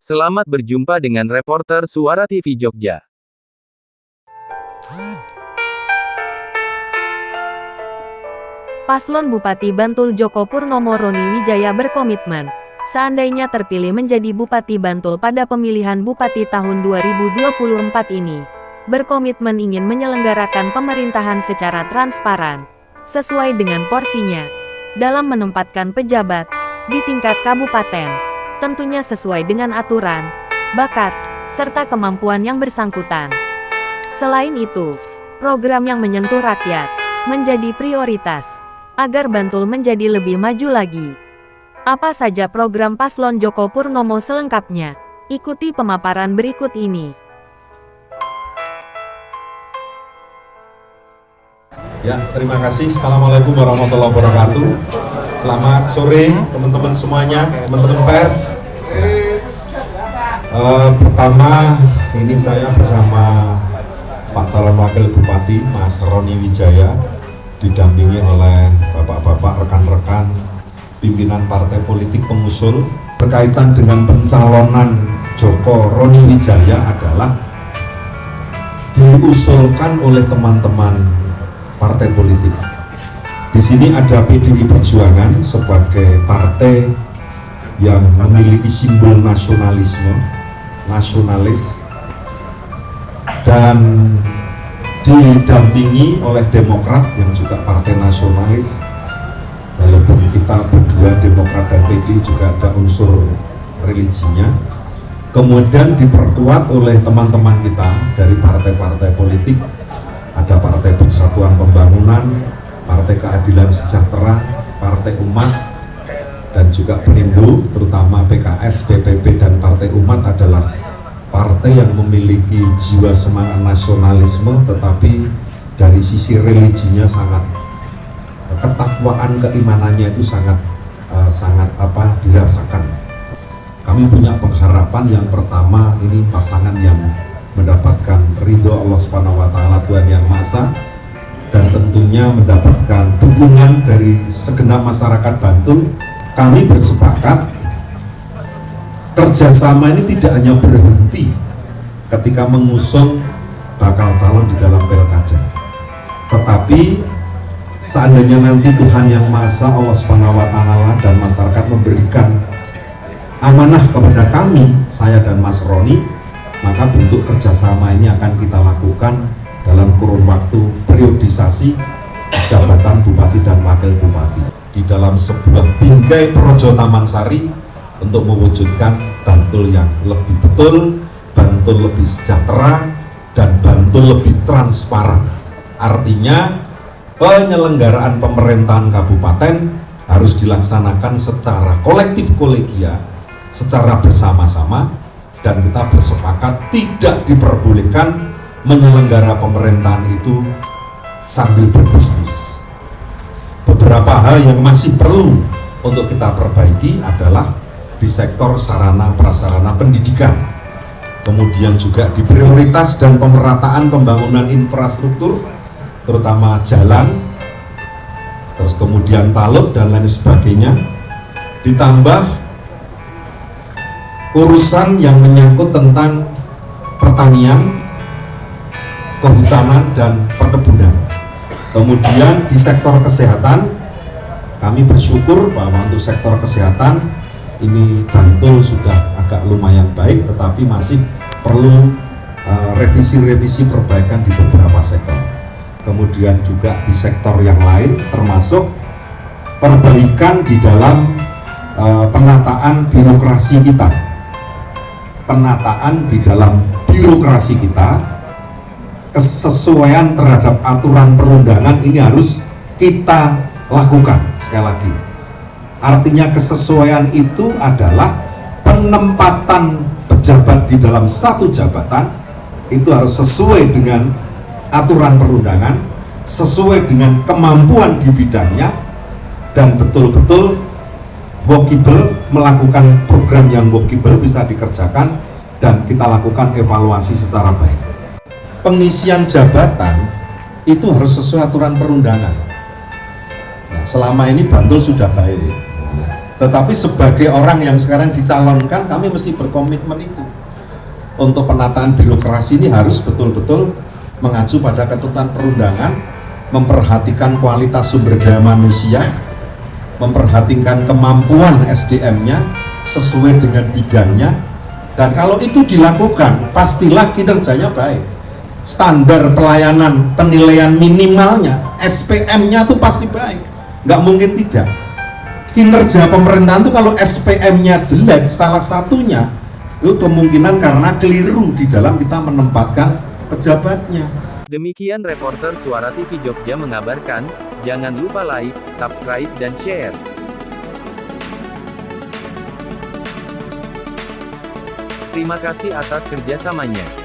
Selamat berjumpa dengan reporter Suara TV Jogja. Paslon Bupati Bantul Djoko Purnomo Roni Wijaya berkomitmen, seandainya terpilih menjadi Bupati Bantul pada pemilihan Bupati tahun 2024 ini, berkomitmen ingin menyelenggarakan pemerintahan secara transparan, sesuai dengan porsinya, dalam menempatkan pejabat di tingkat kabupaten. Tentunya sesuai dengan aturan, bakat, serta kemampuan yang bersangkutan. Selain itu, program yang menyentuh rakyat menjadi prioritas, agar Bantul menjadi lebih maju lagi. Apa saja program Paslon Djoko Purnomo selengkapnya? Ikuti pemaparan berikut ini. Ya, terima kasih. Assalamualaikum warahmatullahi wabarakatuh. Selamat sore teman-teman semuanya, teman-teman pers. Pertama, ini saya bersama Pak calon Wakil Bupati Mas Roni Wijaya, didampingi oleh bapak-bapak, rekan-rekan pimpinan partai politik pengusul. Berkaitan dengan pencalonan Djoko Roni Wijaya adalah diusulkan oleh teman-teman partai politik. Di sini ada PDI Perjuangan sebagai partai yang memiliki simbol nasionalisme, nasionalis, dan didampingi oleh Demokrat yang juga partai nasionalis. Walaupun kita berdua Demokrat dan PDI juga ada unsur religinya. Kemudian diperkuat oleh teman-teman kita dari partai-partai politik. Ada Partai Persatuan Pembangunan, Partai Keadilan Sejahtera, Partai Umat, dan juga Perindo, terutama PKS, PPP, dan Partai Umat adalah partai yang memiliki jiwa semangat nasionalisme, tetapi dari sisi religinya sangat, ketakwaan keimanannya itu sangat dirasakan. Kami punya pengharapan yang pertama, ini pasangan yang mendapatkan ridho Allah Subhanahu wa Ta'ala, Tuhan Yang Maha Esa, dan tentunya mendapatkan dukungan dari segenap masyarakat Bantul. Kami bersepakat kerjasama ini tidak hanya berhenti ketika mengusung bakal calon di dalam pilkada, tetapi seandainya nanti Tuhan Yang Maha Esa, Allah Subhanahu wa Ta'ala, dan masyarakat memberikan amanah kepada kami, saya dan Mas Roni, maka bentuk kerjasama ini akan kita lakukan dalam kurun waktu periodisasi jabatan Bupati dan Wakil Bupati di dalam sebuah bingkai Projo Taman Sari untuk mewujudkan Bantul yang lebih betul, Bantul lebih sejahtera, dan Bantul lebih transparan. Artinya penyelenggaraan pemerintahan kabupaten harus dilaksanakan secara kolektif kolegia, secara bersama-sama, dan kita bersepakat tidak diperbolehkan menyelenggara pemerintahan itu sambil berbisnis. Beberapa hal yang masih perlu untuk kita perbaiki adalah di sektor sarana prasarana pendidikan, kemudian juga di prioritas dan pemerataan pembangunan infrastruktur, terutama jalan, terus kemudian taluk dan lain sebagainya, ditambah urusan yang menyangkut tentang pertanian, kehutanan, dan perkebunan. Kemudian di sektor kesehatan, kami bersyukur bahwa untuk sektor kesehatan ini Bantul sudah agak lumayan baik, tetapi masih perlu revisi-revisi perbaikan di beberapa sektor. Kemudian juga di sektor yang lain, termasuk perbaikan di dalam penataan birokrasi kita. Penataan di dalam birokrasi kita, kesesuaian terhadap aturan perundangan ini harus kita lakukan. Sekali lagi, artinya kesesuaian itu adalah penempatan pejabat di dalam satu jabatan itu harus sesuai dengan aturan perundangan, sesuai dengan kemampuan di bidangnya, dan betul-betul workable, melakukan program yang workable bisa dikerjakan, dan kita lakukan evaluasi secara baik. Pengisian jabatan itu harus sesuai aturan perundangan. Nah, selama ini Bantul sudah baik, Tetapi sebagai orang yang sekarang dicalonkan, kami mesti berkomitmen itu. Untuk penataan birokrasi ini harus betul-betul mengacu pada ketentuan perundangan, memperhatikan kualitas sumber daya manusia, memperhatikan kemampuan SDM-nya sesuai dengan bidangnya, dan kalau itu dilakukan, pastilah kinerjanya baik. Standar pelayanan penilaian minimalnya, SPM-nya tuh pasti baik, nggak mungkin tidak. Kinerja pemerintahan tuh kalau SPM-nya jelek, salah satunya itu kemungkinan karena keliru di dalam kita menempatkan pejabatnya. Demikian reporter Suara TV Jogja mengabarkan, jangan lupa like, subscribe dan share. Terima kasih atas kerjasamanya.